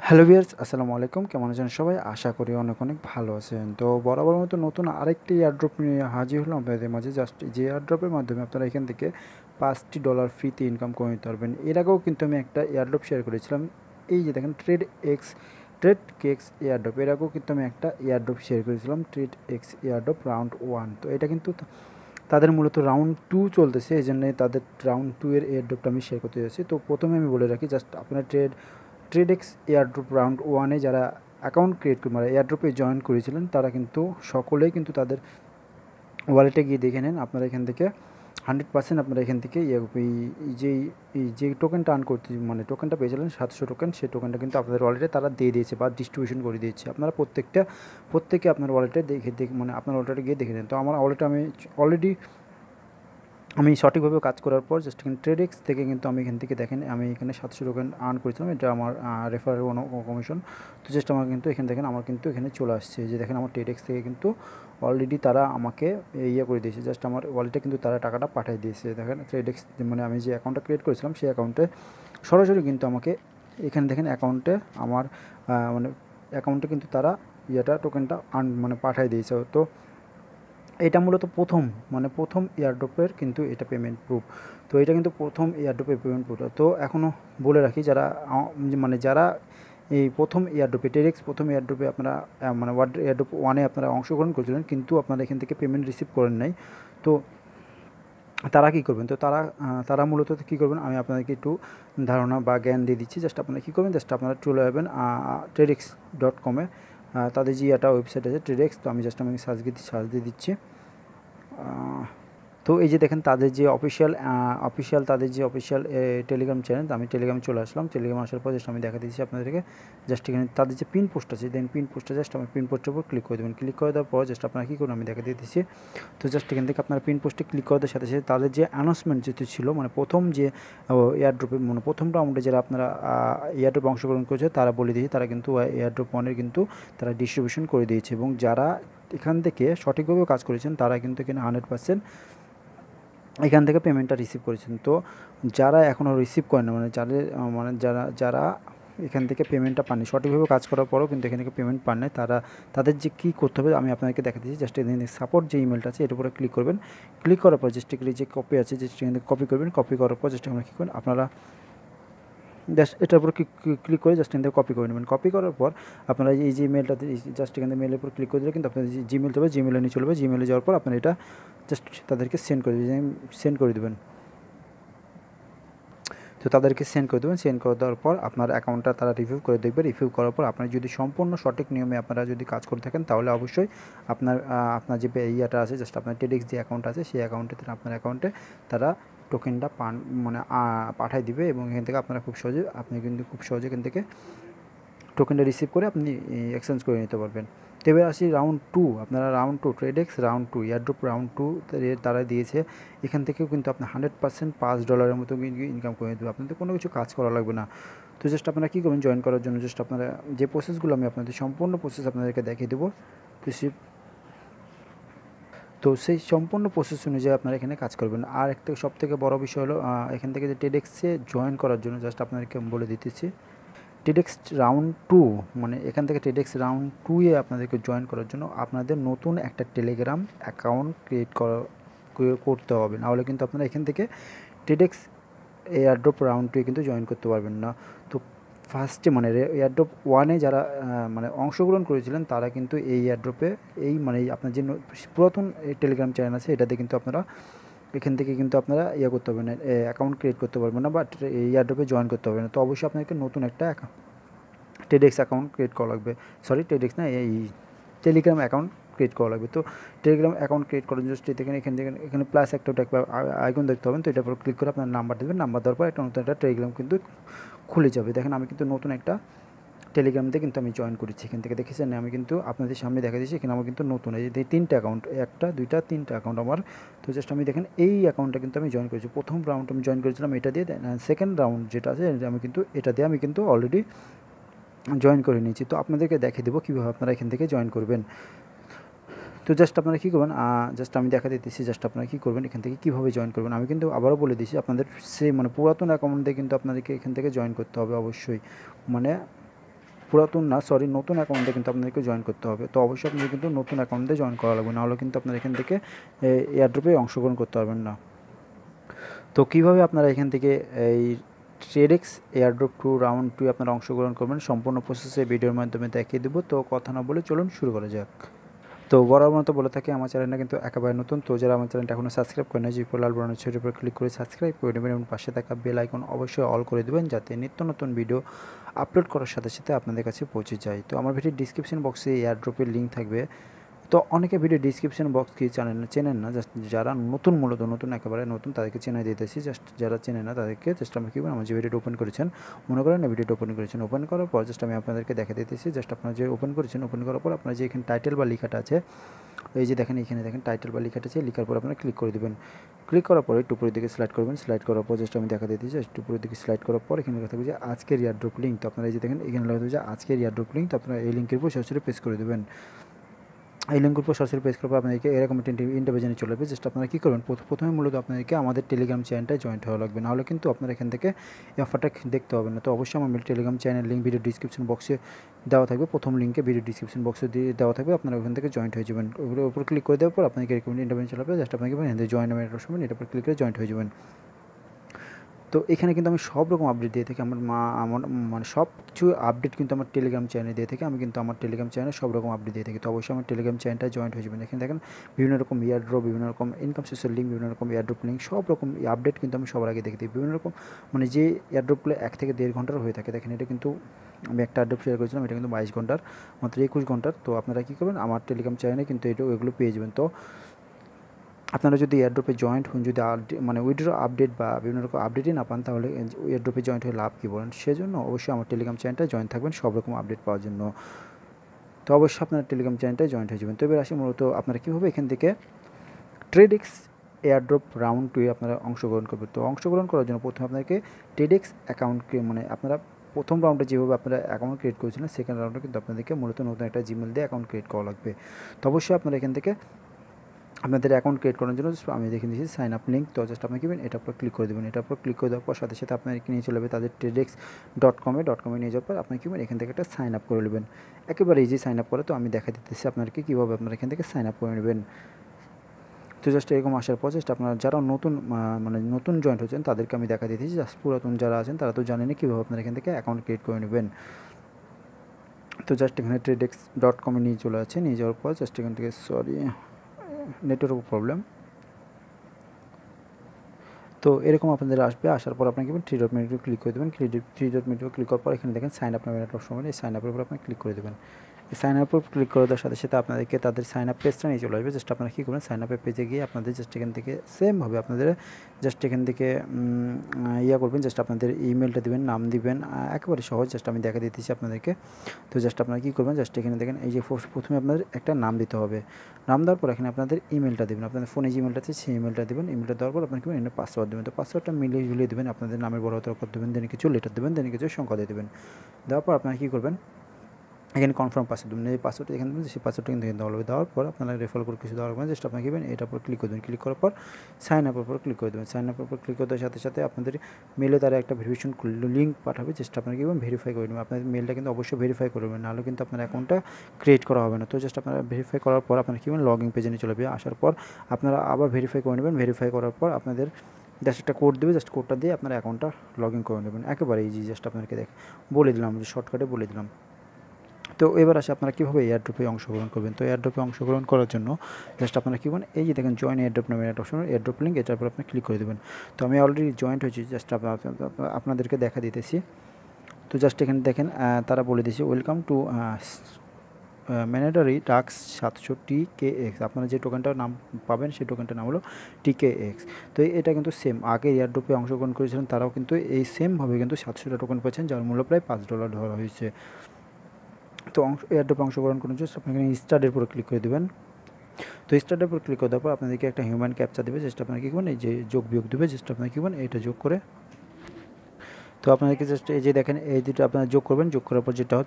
Hello viewers, আসসালামু আলাইকুম। কেমন আছেন সবাই? আশা করি অনেক অনেক ভালো আছেন। তো বরাবর মতো নতুন আরেকটি এয়ারড্রপ নিয়ে হাজির হলাম আপনাদের মাঝে। জাস্ট যে এয়ারড্রপের মাধ্যমে আপনারা এখান থেকে $5 ফ্রিতে ইনকাম করে নিতে পারবেন। এর আগেও কিন্তু আমি একটা এয়ারড্রপ শেয়ার করেছিলাম। এই যে দেখেন ট্রেডকেক্স এয়ারড্রপ। এর আগেও কিন্তু আমি একটা এয়ারড্রপ শেয়ার করেছিলাম, ট্রেডএক্স এয়ারড্রপ রাউন্ড 1। তো এটা কিন্তু তাদের মূলত রাউন্ড 2 চলতেছে, এই জন্যে তাদের রাউন্ড 2 এর এয়ারড্রপটা আমি শেয়ার করতে যাচ্ছি। তো প্রথমে আমি বলে রাখি, জাস্ট আপনার ট্রেডেক্স এয়ারড্রপ রাউন্ড 1-এ যারা অ্যাকাউন্ট ক্রিয়েট করে মানে এয়ারড্রপে জয়েন করেছিলেন তারা কিন্তু সকলেই কিন্তু তাদের ওয়ালেটে গিয়ে দেখে নেন। আপনারা এখান থেকে 100% আপনারা এখান থেকে যে টোকেনটা আর্ন করতে মানে টোকেনটা পেয়েছিলেন 700 টোকেন, সেই টোকেনটা কিন্তু আপনাদের ওয়ালেটে তারা দিয়ে দিয়েছে বা ডিস্ট্রিবিউশন করে দিয়েছে। আপনারা প্রত্যেকে আপনার ওয়ালেটে দেখে মানে আপনার ওয়ালেটে গিয়ে দেখে নেন। তো আমার ওয়ালেটে আমি অলরেডি সঠিকভাবে কাজ করার পর জাস্ট এখানে ট্রেডেক্স থেকে কিন্তু আমি এখান থেকে দেখেন আমি এখানে 700 টোকেন আর্ন করেছিলাম। এটা আমার রেফারেল কমিশন। তো জাস্ট আমার কিন্তু এখানে দেখেন আমার কিন্তু এখানে চলে আসছে যে দেখেন আমার ট্রেডেক্স থেকে কিন্তু অলরেডি তারা আমাকে করে দিয়েছে। জাস্ট আমার ওয়ালেটে কিন্তু তারা টাকাটা পাঠিয়ে দিয়েছে। দেখেন ট্রেডেক্স মানে আমি যে অ্যাকাউন্টটা ক্রিয়েট করেছিলাম সেই অ্যাকাউন্টে সরাসরি কিন্তু আমাকে এখানে দেখেন অ্যাকাউন্টে আমার মানে অ্যাকাউন্টে কিন্তু তারা টোকেনটা মানে পাঠিয়ে দিয়েছে। তো এটা মূলত প্রথম এয়ারড্রপের কিন্তু এটা পেমেন্ট প্রুফ। তো এটা কিন্তু প্রথম এয়ারড্রপের পেমেন্ট প্রুফ। তো এখনও বলে রাখি যারা এই প্রথম এয়ারড্রপে প্রথম এয়ারড্রপে আপনারা মানে এয়ারড্রপ 1-এ আপনারা অংশগ্রহণ করেছিলেন কিন্তু আপনারা এখান থেকে পেমেন্ট রিসিভ করেন নাই। তো তারা কী করবেন? তো তারা মূলত কী করবেন আমি আপনাদেরকে একটু ধারণা বা জ্ঞান দিয়ে দিচ্ছি। জাস্ট আপনারা কী করবেন, জাস্ট আপনারা চলে যাবেন Tradekax.com-এ। তাদের যে ওয়েবসাইট আছে ট্রেডেক্স। তো আমি সার্চ দিয়ে দিচ্ছি। তো এই যে দেখেন তাদের যে অফিসিয়াল টেলিগ্রাম চ্যানেল। আমি টেলিগ্রামে চলে আসলাম। টেলিগ্রামে আসার পর জাস্ট আমি দেখা দিচ্ছি আপনাদেরকে। জাস্ট এখানে তাদের যে পিন পোস্ট আছে দেন পিন পোস্টে জাস্ট আমি পিন পোস্টের উপর ক্লিক করে দেবেন। ক্লিক করে দেওয়ার পর জাস্ট আপনারা কী করুন আমি দেখা দিতেছি। তো জাস্ট এখান থেকে আপনারা পিন পোস্টে ক্লিক করার সাথে সাথে তাদের যে অ্যানাউন্সমেন্ট যেটি ছিল মানে প্রথম যে এয়ারড্রপে মানে প্রথম রাউন্ডে যারা আপনারা এয়ারড্রপে অংশগ্রহণ করেছে তারা বলে দিয়েছে তারা কিন্তু এয়ারড্রপ 1-এর কিন্তু তারা ডিস্ট্রিবিউশন করে দিয়েছে। এবং যারা এখান থেকে সঠিকভাবে কাজ করেছেন তারা কিন্তু এখানে 100% এখান থেকে পেমেন্টটা রিসিভ করেছেন। তো যারা এখনও রিসিভ করেন না মানে যারা এখান থেকে পেমেন্টটা পাননি, সঠিকভাবে কাজ করার পরেও কিন্তু এখান থেকে পেমেন্ট পান নাই, তাদের যে কী করতে হবে আমি আপনাদেরকে দেখা দিচ্ছি। জাস্ট এখানে সাপোর্ট যে ইমেলটা আছে এর উপরে ক্লিক করবেন। ক্লিক করার পর জাস্ট এখানে যে কপি আছে জাস্ট এখান থেকে কপি করবেন। কপি করার পর জাস্ট আমরা কী করবেন আপনারা জাস্ট এটার উপর ক্লিক করে জাস্ট এখান থেকে কপি করে নেবেন। কপি করার পর আপনারা এই যে মেলটাতে জাস্ট এখান থেকে মেলের উপর ক্লিক করে দিলে কিন্তু আপনাদের যে জিমেল যাবে জিমেলে নিয়ে চলবে। জিমেলে যাওয়ার পর আপনারা এটা জাস্ট তাদেরকে সেন্ড করে দেবেন। তো তাদেরকে সেন্ড করে দেবেন। সেন্ড করে দেওয়ার পর আপনার অ্যাকাউন্টটা তারা রিভিউ করে দেখবে। রিভিউ করার পর আপনারা যদি সম্পূর্ণ সঠিক নিয়মে আপনারা যদি কাজ করে থাকেন তাহলে অবশ্যই আপনার যে ইয়েটা আছে জাস্ট আপনার ট্রেডেক্স যে অ্যাকাউন্ট আছে সেই অ্যাকাউন্টে আপনার অ্যাকাউন্টে তারা টোকেনটা মানে পাঠিয়ে দিবে। এবং এখান থেকে আপনি কিন্তু খুব সহজে এখান থেকে টোকেনটা রিসিভ করে আপনি এক্সচেঞ্জ করে নিতে পারবেন। তো এবার আসি রাউন্ড 2। আপনারা round 2 Tradex round 2 airdrop round 2 তারা দিয়েছে। এখান থেকেও কিন্তু আপনি 100% $5 মতো ইনকাম করে দেবে। আপনাদের কোনো কিছু কাজ করা লাগবে না। তো জাস্ট আপনারা কী করবেন জয়েন করার জন্য জাস্ট আপনারা যে প্রসেসগুলো আমি আপনাদের সম্পূর্ণ প্রসেস আপনাদেরকে দেখিয়ে দেবো। তো সেই সম্পূর্ণ প্রসেস অনুযায়ী আপনারা এখানে কাজ করবেন। আর একটা সবথেকে বড় বিষয় হলো এখান থেকে যে ট্রেডেক্সে জয়েন করার জন্য জাস্ট আপনাদেরকে বলে দিতেছি। ট্রেডেক্স রাউন্ড 2 মানে এখান থেকে ট্রেডেক্স রাউন্ড 2-এ আপনাদেরকে জয়েন করার জন্য আপনাদের নতুন একটা টেলিগ্রাম অ্যাকাউন্ট করতে হবে, নাহলে কিন্তু আপনারা এখান থেকে ট্রেডেক্স এয়ারড্রপ রাউন্ড 2-এ কিন্তু জয়েন করতে পারবেন না। তো ফার্স্টে মানে এয়ারড্রপ 1-এ যারা মানে অংশগ্রহণ করেছিলেন তারা কিন্তু এই এয়ারড্রপে মানে আপনার যে পুরাতন টেলিগ্রাম চ্যানেল আছে এটাতে কিন্তু আপনারা এখান থেকে কিন্তু আপনারা করতে পারবেন না, অ্যাকাউন্ট ক্রিয়েট করতে পারবেন না বা এয়ারড্রপে জয়েন করতে পারবেন না। তো অবশ্যই আপনাকে নতুন একটা ট্রেডেক্স অ্যাকাউন্ট ক্রিয়েট করা লাগবে। ট্রেডেক্স না, এই টেলিগ্রাম অ্যাকাউন্ট ক্রিয়েট করা লাগবে। তো টেলিগ্রাম অ্যাকাউন্ট ক্রিয়েট করার জন্য এখানে প্লাস একটা আইকন দেখতে পাবেন। তো এটার উপর ক্লিক করে আপনার নাম্বার দেবেন। নাম্বার দেওয়ার পর একটা নতুন একটা টেলিগ্রাম কিন্তু খুলে যাবে। দেখেন আমি কিন্তু নতুন একটা টেলিগ্রামতে কিন্তু আমি জয়েন করেছি। এখান থেকে দেখেছেন আমি কিন্তু আপনাদের সামনে দেখা দিচ্ছি এখানে আমার কিন্তু নতুন এই 3টে অ্যাকাউন্ট, 1টা 2টা 3টা অ্যাকাউন্ট আমার। তো জাস্ট আমি দেখেন এই অ্যাকাউন্টটা কিন্তু আমি জয়েন করেছি। প্রথম রাউন্ড আমি জয়েন করেছিলাম এটা দিয়ে। সেকেন্ড রাউন্ড যেটা আছে আমি কিন্তু অলরেডি জয়েন করে নিয়েছি। তো আপনাদেরকে দেখিয়ে দেবো কীভাবে আপনারা এখান থেকে জয়েন করবেন। তো জাস্ট আপনারা কী করবেন জাস্ট আমি দেখা দিতেছি জাস্ট আপনারা কী করবেন এখান থেকে কীভাবে জয়েন করবেন। আমি কিন্তু আবারও বলে দিচ্ছি আপনাদের মানে পুরাতন অ্যাকাউন্ট দিয়ে কিন্তু আপনাদেরকে এখান থেকে জয়েন করতে হবে অবশ্যই। মানে পুরাতন না সরি নতুন অ্যাকাউন্টে কিন্তু আপনাদেরকে জয়েন করতে হবে। তো অবশ্যই আপনাদের কিন্তু নতুন অ্যাকাউন্টে জয়েন করা লাগবে, নাহলে কিন্তু আপনারা এখান থেকে এয়ারড্রপে অংশগ্রহণ করতে পারবেন না। তো কীভাবে আপনারা এখান থেকে এই ট্রেডেক্স এয়ারড্রপ 2 রাউন্ড 2 আপনারা অংশগ্রহণ করবেন সম্পূর্ণ প্রসেসে ভিডিওর মাধ্যমে দেখিয়ে দেবো। তো কথা না বলে চলুন শুরু করা যাক। তো বরাবর মতো বলে থাকি আমার চ্যানেলটা কিন্তু একেবারে নতুন। তো যারা আমার চ্যানেলটা এখনও সাবস্ক্রাইব করেন যে লাল বর্ণের ছবির উপর ক্লিক করে সাবস্ক্রাইব করে দেবেন এবং পাশে থাকা বেল আইকন অবশ্যই অল করে দেবেন, যাতে নিত্য নতুন ভিডিও আপলোড করার সাথে সাথে আপনাদের কাছে পৌঁছে যায়। তো আমার ভিডিওর ডিসক্রিপশন বক্সে এয়ারড্রপের লিঙ্ক থাকবে। তো অনেকে ভিডিও ডিসক্রিপশন বক্স কি চেনেন না, জাস্ট যারা নতুন একেবারে নতুন তাদেরকে চেনাই দিতেছি। জাস্ট যারা চেনে না তাদেরকে জাস্ট আমি কী আমার যে ভিডিওটা ওপেন করেছেন, মনে করেন না ভিডিওটা ওপেন করেছেন, ওপেন করার পর জাস্ট আমি আপনাদেরকে দেখা দিতেছি। জাস্ট আপনারা যে ওপেন করেছেন, ওপেন করার পর আপনার যে এখানে টাইটেল বা লেখাটা আছে, এই যে দেখেন এখানে দেখেন টাইটেল বা লেখাটা আছে, লেখার পর আপনারা ক্লিক করে দেবেন। ক্লিক করার পরে একটু উপরের দিকে স্লাইড করবেন। স্লাইড করার পর জাস্ট আমি দেখা দিতেছি, জাস্ট উপরের দিকে স্লাইড করার পর এখানে লেখা থাকবে যে আজকের এয়ারড্রপ লিঙ্ক। তো আপনারা এই যে দেখেন এখানে লেখা থাকবে যে আজকের এয়ারড্রপ লিঙ্ক। তো আপনারা এই লিঙ্কের উপর সরাসরি পেজ করে দেবেন। এই লিঙ্কের উপর সরাসরি পেজ করার পর আপনাদেরকে এরকম একটা ইন্টারভিউজনে চলে যাবে। জাস্ট আপনারা কী করবেন, প্রথমে মূলত আপনাদেরকে আমাদের টেলিগ্রাম চ্যানেলটায় জয়েন্ট হওয়া লাগবে, নাহলে কিন্তু আপনারা এখান থেকে এই অফারটা দেখতে পাবেন না। তো অবশ্যই আমার Telegram channel link video description বক্সে দেওয়া থাকবে, প্রথম লিঙ্কে ভিডিও ডিসক্রিপশন বক্সে দেওয়া থাকবে, আপনারা ওখান থেকে জয়েন্ট হয়ে যাবেন। ওগুলোর উপর ক্লিক করে দেওয়ার পর আপনাকে এরকম ইন্টারভিউ চলে যাবে। জাস্ট আপনাকে এখান থেকে জয়েন নামের সময় এটার উপর ক্লিক করে জয়েন্ট হয়ে যাবেন। তো এখানে কিন্তু আমি সব রকম আপডেট দিয়ে থাকি, আমার মানে সব কিছু আপডেট কিন্তু আমার টেলিগ্রাম চ্যানেলে দিয়ে থাকি। আমি কিন্তু আমার টেলিগ্রাম চ্যানেলে সব রকম আপডেট দিয়ে থাকি। তো অবশ্যই আমার টেলিগ্রাম চ্যানেলটা জয়েন্ট হয়ে যাবেন। এখানে দেখেন বিভিন্ন রকম এয়ারড্রপ, বিভিন্ন রকম ইনকাম সোর্সের লিঙ্ক, বিভিন্ন রকম এয়ারড্রপ লিঙ্ক, সব রকম আপডেট কিন্তু আমি সবার আগে দেখে দিই। বিভিন্ন রকম মানে যে এয়ারড্রপগুলো 1 থেকে 1.5 ঘন্টার হয়ে থাকে, দেখেন এটা কিন্তু আমি একটা এয়ারড্রপ শেয়ার করেছিলাম, এটা কিন্তু 22 ঘন্টার, মাত্র 21 ঘন্টার। তো আপনারা কী করবেন, আমার টেলিগ্রাম চ্যানেলে কিন্তু এগুলো পেয়ে যাবেন। তো আপনারা যদি এয়ারড্রপে জয়েন্ট হন, যদি মানে উইথড্র আপডেট বা বিভিন্ন রকম আপডেটই না পান, তাহলে এয়ারড্রপে জয়েন্ট হয়ে লাভ কী বলেন? সেজন্য অবশ্যই আমার টেলিগ্রাম চ্যানেলটা জয়েন থাকবেন সব রকম আপডেট পাওয়ার জন্য। তো অবশ্যই আপনারা টেলিগ্রাম চ্যানেলটায় জয়েন্ট হয়ে যাবেন। তো এবার আসি মূলত আপনারা কীভাবে এখান থেকে ট্রেডেক্স এয়ারড্রপ রাউন্ড 2 আপনারা অংশগ্রহণ করবেন। তো অংশগ্রহণ করার জন্য প্রথমে আপনাকে ট্রেডেক্স অ্যাকাউন্টকে মানে আপনারা প্রথম রাউন্ডে যেভাবে আপনারা অ্যাকাউন্ট ক্রিয়েট করেছিলেন, সেকেন্ড রাউন্ডে কিন্তু আপনাদেরকে মূলত নতুন একটা জিমেল দিয়ে অ্যাকাউন্ট ক্রিয়েট করা লাগবে। তো অবশ্যই আপনারা এখান থেকে আপনাদের অ্যাকাউন্ট ক্রিয়েট করার জন্য আমি দেখে দিয়েছি সাইন আপ লিঙ্ক। তো জাস্ট আপনি কিবেন এটার উপর ক্লিক করে দেবেন। এটার উপর ক্লিক করে দেওয়ার পর সাথে সাথে আপনাকে নিয়ে চলে যাবে তাদের ট্রেডেক্স.com নিয়ে যাওয়ার পর আপনি কিবেন এখান থেকে একটা সাইন আপ করে নেবেন। একেবারে ইজি সাইন আপ করে। তো আমি দেখা দিতেছি আপনাদেরকে কীভাবে আপনারা এখান থেকে সাইন আপ করে নেবেন। তো জাস্ট এরকম আসার পর জাস্ট আপনারা যারা মানে নতুন জয়েন্ট হচ্ছেন তাদেরকে আমি দেখা দিতেছি। জাস্ট পুরাতন যারা আছেন তারা তো জানেনই কীভাবে আপনারা এখান থেকে অ্যাকাউন্ট ক্রিয়েট করে নেবেন। তো জাস্ট এখানে ট্রেডেক্স.com নিয়ে চলে আছে, নিয়ে যাওয়ার পর জাস্ট এখান থেকে নেটওয়ার্ক প্রবলেম। তো এরকম আপনাদের আসবে, আসার পর আপনাকে থ্রি ডট মেনুতে ক্লিক করে দেবেন। থ্রি ডট মেনুতে ক্লিক করার পর এখানে দেখেন সাইন আপ নামের একটা অপশন হবে, এই সাইন আপের উপর আপনি ক্লিক করে দেবেন। এই সাইন আপের উপর ক্লিক করে দেওয়ার সাথে সাথে আপনাদেরকে তাদের সাইন আপ পেজটা নিয়ে চলে আসবে। জাস্ট আপনারা কী করবেন, সাইন আপের পেজে গিয়ে আপনাদের জাস্ট এখান থেকে সেমভাবে আপনাদের জাস্ট এখান থেকে করবেন। জাস্ট আপনাদের ইমেলটা দেবেন, নাম দিবেন, একেবারে সহজ। জাস্ট আমি দেখা দিতেছি আপনাদেরকে। তো জাস্ট আপনারা কী করবেন, জাস্ট এখানে দেখেন এই যে প্রথমে আপনাদের একটা নাম দিতে হবে। নাম দেওয়ার পর এখানে আপনাদের ইমেলটা দেবেন, আপনাদের ফোনে যে ইমেলটা আছে সেই ইমেলটা দেবেন। ইমেলটা দেওয়ার পর আপনার কি এখানে পাসওয়ার্ড দেবেন। তো পাসওয়ার্ডটা মিলিয়ে ঝুলিয়ে দেবেন, আপনাদের নামের বড় হাতের অক্ষর দেবেন, দেন কিছু লেটার দেবেন, দেন কিছু সংখ্যা দিয়ে দেবেন। দেওয়ার পর আপনারা কী করবেন, এখানে কনফার্ম পাসওয়ার্ড দেবেন। এই পাসওয়ার্ডটা এখানে দেবেন, সেই পাসওয়ার্ডটা কিন্তু দেওয়া হবে। দেওয়ার পর আপনারা রেফার করে কিছু দেওয়ার হবে, জাস্ট আপনাকে এটার উপর ক্লিক করে দেবেন। ক্লিক করার পর সাইন আপের উপর ক্লিক করে দেবেন। সাইন আপের উপর ক্লিক করে দেওয়ার সাথে সাথে আপনাদের মেলে তারা একটা ভেরিফিকেশন লিঙ্ক পাঠাবে, জাস্ট আপনাকে ভেরিফাই করে নেবেন। আপনাদের মেলটা কিন্তু অবশ্যই ভেরিফাই করবেন, নাহলে কিন্তু আপনার অ্যাকাউন্টটা ক্রিয়েট করা হবে না। তো জাস্ট আপনারা ভেরিফাই করার পর আপনারা কী লগ ইন পেজে নিয়ে চলে যাবে। আসার পর আপনারা আবার ভেরিফাই করে নেবেন। ভেরিফাই করার পর আপনাদের জাস্ট একটা কোড দেবে, জাস্ট কোডটা দিয়ে আপনার অ্যাকাউন্টটা লগ ইন করে নেবেন। একেবারে ইজি, জাস্ট আপনাকে বলে দিলাম, শর্টকাটে বলে দিলাম। তো এবার আসে আপনারা কীভাবে এয়ারড্রপে অংশগ্রহণ করবেন। তো এয়ারড্রপে অংশগ্রহণ করার জন্য জাস্ট আপনারা কী করবেন, এই যে দেখেন জয়েন এয়ারড্রপ নামের একটা অপশন, এয়ারড্রপ লিঙ্ক, এটার উপর আপনি ক্লিক করে দেবেন। তো আমি অলরেডি জয়েন্ট হয়েছি, জাস্ট আপনাদেরকে দেখা দিতেছি। তো জাস্ট এখানে দেখেন তারা বলে দিয়েছে welcome to mandatory task 700 TKX। আপনারা যে টোকেনটার নাম পাবেন সেই টোকেনটার নাম হলো TKX। তো এটা কিন্তু সেম, আগে এয়ারড্রপে অংশগ্রহণ করেছিলেন তারাও কিন্তু এই সেমভাবে কিন্তু 700টা টোকেন পাচ্ছেন, যার মূল্য প্রায় $5 ধরা হয়েছে। তো এয়ারড্রপে অংশগ্রহণ করার জন্য আপনি এখানে স্টার্টের উপর ক্লিক করে দেবেন। তো স্টার্টের উপর ক্লিক করে দেওয়ার পর আপনাদেরকে একটা হিউম্যান ক্যাপচা দেবে, জাস্ট আপনার কী করবেন এই যে যোগ বিয়োগ দেবে, জাস্ট আপনার কী করবেন এটা যোগ করে তো আপনাদেরকে জাস্ট এই যে দেখেন এই দুটো আপনারা যোগ করবেন, যোগ করার পর যেটা হয়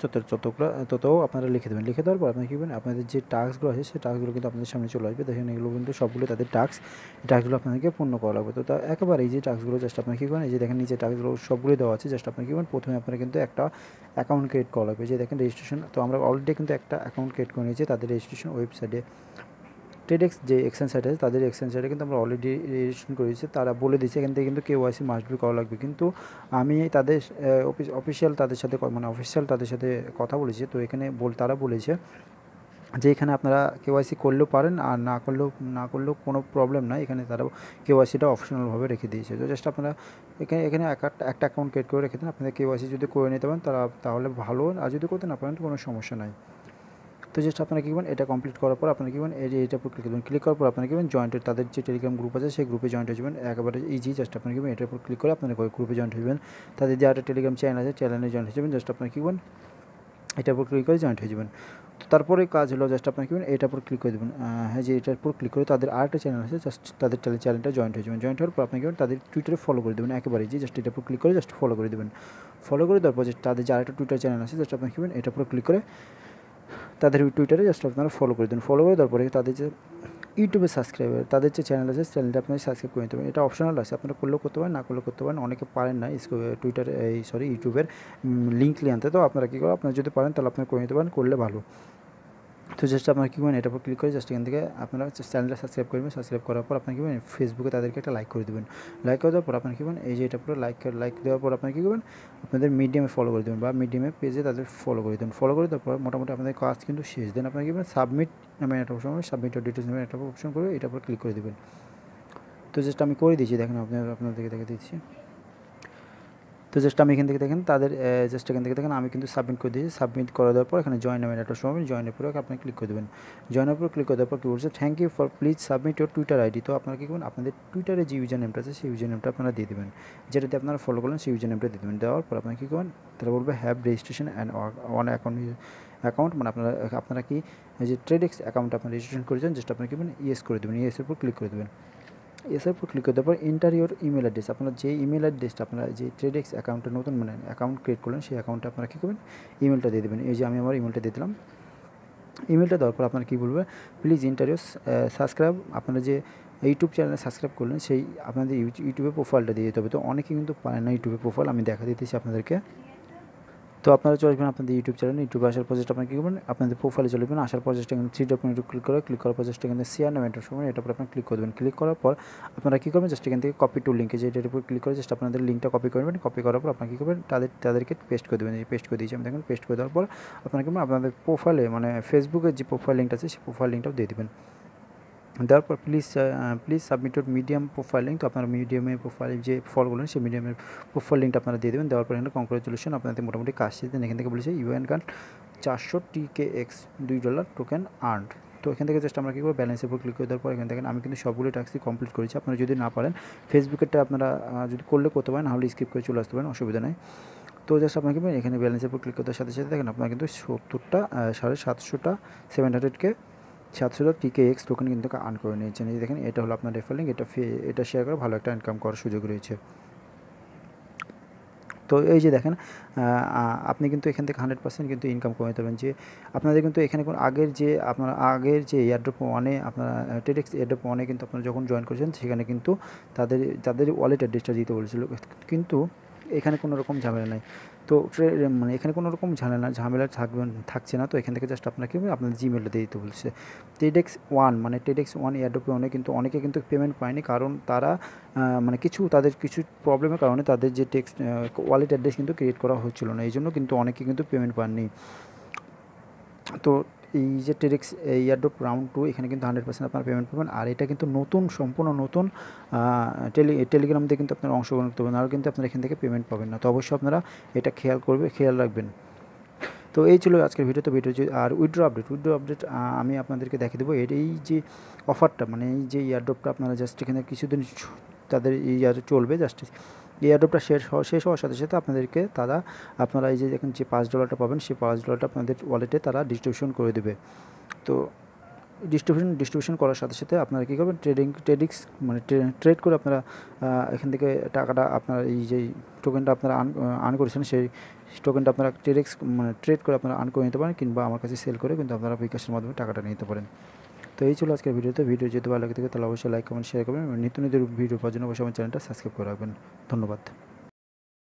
ততও আপনারা লিখে দেবেন। লিখে দেওয়ার পর আপনারা কী করবেন, আপনাদের যে টাস্কগুলো আছে সেই টাস্কগুলো কিন্তু আপনাদের সামনে চলে আসবে। দেখেন এগুলো কিন্তু সবগুলো তাদের টাস্ক, এই টাস্কগুলো আপনাদেরকে পূর্ণ করা লাগবে। তো একেবারে এই যে টাস্কগুলো জাস্ট আপনারা কী করেন, এই যে দেখেন নিচে টাস্কগুলো সবগুলো দেওয়া আছে। জাস্ট আপনারা কী করবেন, প্রথমে আপনারা কিন্তু একটা অ্যাকাউন্ট ক্রিয়েট করা লাগবে। যে দেখেন রেজিস্ট্রেশন, তো আমরা অলরেডি কিন্তু একটা অ্যাকাউন্ট ক্রিয়েট করে নিয়েছি তাদের রেজিস্ট্রেশন ওয়েবসাইটে। ট্রেডেক্স যে এক্সচেঞ্জ সাইট আছে তাদের এক্সচেঞ্জ সাইটে কিন্তু আমরা অলরেডি রেজিস্ট্রেশন করে দিয়েছি। তারা বলে দিয়েছে এখান থেকে কিন্তু KYC মাস্ট বি করা লাগবে। কিন্তু আমি তাদের অফিসিয়াল তাদের সাথে তাদের সাথে কথা বলেছি। তো এখানে তারা বলেছে যে এখানে আপনারা KYC করলেও পারেন আর না করলেও কোনো প্রবলেম নাই। এখানে তারা KYCটা অপশনালভাবে রেখে দিয়েছে। তো জাস্ট আপনারা এখানে একটা অ্যাকাউন্ট ক্রিয়েট করে রেখে দেন। আপনাদের KYC যদি করে নিতে পারেন তাহলে ভালো, আর যদি করতে না পারেন তো কোনো সমস্যা নাই। তো জাস্ট আপনারা কী করবেন, এটা কমপ্লিট করার পর আপনারা কী করবেন, এই যে এটার উপর ক্লিক করবেন। ক্লিক করার পর আপনারা কী করবেন, জয়েন্টের তাদের যে টেলিগ্রাম গ্রুপ আছে সেই গ্রুপে জয়েন্ট হয়ে যাবেন। একেবারে ইজি, জাস্ট আপনারা কী করবেন, এটার উপর ক্লিক করে আপনারা গ্রুপে জয়েন্ট হয়ে যাবেন। তাদের যে একটা টেলিগ্রাম চ্যানেল আছে চ্যানেলে জয়েন্ট হয়ে যাবেন। জাস্ট আপনারা কী করবেন, এটার উপর ক্লিক করে জয়েন্ট হয়ে যাবেন। তো তারপরে কাজ হলো জাস্ট আপনারা কী করবেন, এটার উপর ক্লিক করে দেবেন। হ্যাঁ, যে এটার উপর ক্লিক করে তাদের আরেকটা চ্যানেল আছে, জাস্ট তাদের চ্যানেলটা জয়েন্ট হয়ে যাবেন। জয়েন্ট হওয়ার পর আপনি কী করবেন, তাদের টুইটারে ফলো করে দেবেন। একেবারে যে জাস্ট এটার উপর ক্লিক করে জাস্ট ফলো করে দেবেন। ফলো করে দেওয়ার পর তাদের যে আরেকটা টুইটার চ্যানেল আছে জাস্ট আপনি কী করবেন, এটার উপর ক্লিক করে তাদের টুইটারে জাস্ট আপনারা ফলো করে দেন। ফলো করে দেওয়ার পরে তাদের যে ইউটিউবে সাবস্ক্রাইবার, তাদের যে চ্যানেল আছে চ্যানেলটা আপনারা সাবস্ক্রাইব করে নিতে পারেন। এটা অপশনাল আছে, আপনারা করলেও করতে পারেন, না করলেও করতে পারেন। অনেকে পারেন না ইউটিউবের লিঙ্ক নিয়ে আনতে। তো আপনারা কী করেন, আপনারা যদি পারেন তাহলে আপনারা করে নিতে পারেন, করলে ভালো। তো জাস্ট আপনারা কী করবেন, এটার উপর ক্লিক করে জাস্ট এখান থেকে আপনারা চ্যানেলটা সাবস্ক্রাইব করবেন। সাবস্ক্রাইব করার পর আপনারা কী করবেন, ফেসবুকে তাদেরকে একটা লাইক করে দেবেন। লাইক করে দেওয়ার পর আপনারা কী করবেন, এই যে এটা পুরো লাইক দেওয়ার পর আপনারা কী করবেন, আপনাদের মিডিয়ামে ফলো করে দেবেন বা মিডিয়ামে পেজে তাদের ফলো করে দেবেন। ফলো করে দেওয়ার পর মোটামুটি আপনাদের কাজ কিন্তু শেষ। দেন আপনারা কী করবেন, সাবমিট নামে একটা অপশন হবে, সাবমিট ডিটেলস নামে একটা অপশন করে এটার উপর ক্লিক করে দেবেন। তো জাস্ট আমি করে দিয়েছি, দেখেন আপনাদেরকে দেখে দিচ্ছি। তো জাস্ট আমি এখান থেকে দেখেন তাদের জাস্ট এখান থেকে দেখেন আমি কিন্তু সাবমিট করে দিয়েছি। সাবমিট করে দেওয়ার পর এখানে জয়েন নামের একটা সময় জয়েনের পরে আপনি ক্লিক করে দেবেন। জয়েনের উপর ক্লিক করে দেওয়ার পর কী বলছে, thank you for please submit your Twitter ID. তো আপনারা কী করবেন, আপনাদের টুইটারে যে ইউজার নেমটা আছে সেই ইউজার নেমটা আপনারা দিয়ে দেবেন। যেটাতে আপনারা ফলো করলেন সেই ইউজার নেমটা দিয়ে দেবেন। দেওয়ার পর আপনারা কী করবেন, তারা বলবে have registration and one account, মানে আপনারা কি যে ট্রেডেক্স অ্যাকাউন্ট আপনারা রেজিস্ট্রেশন করেছেন, জাস্ট আপনারা কী করবেন, ইয়েস করে দেবেন। ইয়েসের উপর ক্লিক করে দেবেন। এসের উপর ক্লিক করে দেওয়ার পর এন্টার ইউর ইমেল অ্যাড্রেস, আপনার যে ইমেল অ্যাড্রেসটা আপনারা যে ট্রেডেক্স অ্যাকাউন্টে নতুন অ্যাকাউন্ট ক্রিয়েট করলেন সেই অ্যাকাউন্টে আপনারা কী করবেন, ইমেলটা দিয়ে দেবেন। এই যে আমি আমার ইমেলটা দিয়ে দিলাম। ইমেলটা দেওয়ার পর আপনারা কী বলবে, প্লিজ এন্টার ইউর সাবস্ক্রাইব, আপনারা যে ইউটিউব চ্যানেলে সাবস্ক্রাইব করলেন সেই আপনাদের ইউটিউবে প্রোফাইলটা দিয়ে দিতে হবে। তো অনেকে কিন্তু পারে না ইউটিউবে প্রোফাইল, আমি দেখা দিতেছি আপনাদেরকে। তো আপনারা চলে আসবেন আপনাদের ইউটিউব চ্যানেল। ইউটিউবে আসার পর জাস্ট আপনারা কী করবেন, আপনাদের প্রোফাইলে চলে যাবেন। আসার পর জাস্ট এখানে থ্রি ডট ক্লিক করার পর জাস্ট এখানে শেয়ার নামে একটা সময় এটার উপর আপনারা ক্লিক করবেন। ক্লিক করার পর আপনারা কী করবেন, জাস্ট এখান থেকে কপি টু লিঙ্কে যে এটার উপর ক্লিক করে জাস্ট আপনাদের লিঙ্কটা কপি করবেন। কপি করার পর আপনারা কী করবেন, তাদেরকে পেস্ট করে দেবেন। পেস্ট করে দিয়েছি আমি, দেখুন পেস্ট করে দেওয়ার পর আপনারা কী করবেন, আপনাদের প্রোফাইলে মানে ফেসবুকের যে প্রোফাইল লিঙ্কটা আছে সেই প্রোফাইল লিঙ্কটাও দিয়ে দেবেন। দেওয়ার পর please submit your medium profile link. তো আপনারা মিডিয়ামের প্রোফাইল যে ফলো করলেন সেই মিডিয়ামের প্রোফাইল লিঙ্কটা আপনারা দিয়ে দেবেন। দেওয়ার পর এখানে কংগ্রাচুলেশন, আপনাদের মোটামুটি কাজ শেষ। দেন এখান থেকে বলেছে ইউএন গান 400 TKX $2 টোকেন আর্নড। তো এখান থেকে জাস্ট আমরা কী করবো, ব্যালেন্সের উপর ক্লিক করে দেওয়ার পর এখান থেকে আমি কিন্তু সবগুলো টাস্কই কমপ্লিট করেছি। আপনারা যদি না পারেন ফেসবুকেরটা আপনারা যদি করলে করতে পারেন, নাহলে স্কিপ করে চলে আসতে পারেন, অসুবিধা নেই। তো জাস্ট আপনাকে এখানে ব্যালেন্সের উপর ক্লিক করতে সাথে সাথে দেখেন আপনারা কিন্তু 700টা 700 TKX টোকেন কিন্তু আর্ন করে নিয়েছেন। এই দেখেন এটা হলো আপনার রেফার লিঙ্ক, এটা শেয়ার করে ভালো একটা ইনকাম করার সুযোগ রয়েছে। তো এই যে দেখেন আপনি কিন্তু এখান থেকে 100% কিন্তু ইনকাম করে নিতে পারবেন। যে আপনাদের কিন্তু এখানে আগের যে এয়ারড্রপ ওয়ানে আপনারা ট্রেডেক্স এয়ারড্রপ ওয়ানে কিন্তু আপনারা যখন জয়েন করেছেন সেখানে কিন্তু তাদের ওয়ালেট অ্যাড্রেসটা দিতে বলেছিল, কিন্তু এখানে কোনো রকম ঝামেলা নাই। তো মানে এখানে কোনো রকম ঝামেলা থাকছে না। তো এখান থেকে জাস্ট আপনাকে আপনাদের জিমেলটা দিয়ে দিতে বলছে। ট্রেডেক্স ওয়ান এয়ারড্রপে অনেকে কিন্তু পেমেন্ট পায়নি, কারণ তারা মানে তাদের কিছু প্রবলেমের কারণে তাদের যে ওয়ালেট অ্যাড্রেস কিন্তু ক্রিয়েট করা হচ্ছিল না, এই জন্য কিন্তু অনেকে কিন্তু পেমেন্ট পাননি। তো এই যে ট্রেডেক্স এয়ারড্রপ রাউন্ড 2 এখানে কিন্তু 100% আপনারা পেমেন্ট পাবেন। আর এটা কিন্তু সম্পূর্ণ নতুন টেলিগ্রাম দিয়ে কিন্তু আপনারা অংশগ্রহণ করতে পারবেন, আর কিন্তু আপনারা এখান থেকে পেমেন্ট পাবেন না। তো অবশ্যই আপনারা এটা খেয়াল রাখবেন। তো এই ছিল আজকের ভিডিওতে। আর উইথড্র আপডেট আমি আপনাদেরকে দেখিয়ে দেবো। এই যে অফারটা, মানে এই যে এয়ারড্রপটা আপনারা জাস্ট এখানে কিছুদিন তাদের চলবে। জাস্ট এই এয়ারড্রপটা শেষ হওয়ার সাথে সাথে আপনারা এই যে দেখেন যে $5 পাবেন, সেই $5 আপনাদের ওয়ালেটে তারা ডিস্ট্রিবিউশন করে দেবে। তো ডিস্ট্রিবিউশন করার সাথে সাথে আপনারা কী করবেন, ট্রেডিক্স মানে ট্রেড করে আপনারা এখান থেকে টাকাটা আপনার এই যে টোকেনটা আপনারা আর্ন করেছেন সেই টোকেনটা আপনারা ট্রেড করে আপনারা আর্ন করে নিতে পারেন, কিংবা আমার কাছে সেল করে কিন্তু আপনারা বিকাশের মাধ্যমে টাকাটা নিতে পারেন। তো এই ছিল আজকের ভিডিও যদি ভালো লাগে থাকে তাহলে অবশ্যই লাইক কমেন্ট শেয়ার করবেন। নিত্য নতুন ভিডিও পাওয়ার জন্য অবশ্যই আমার চ্যানেলটা সাবস্ক্রাইব করে রাখবেন। ধন্যবাদ।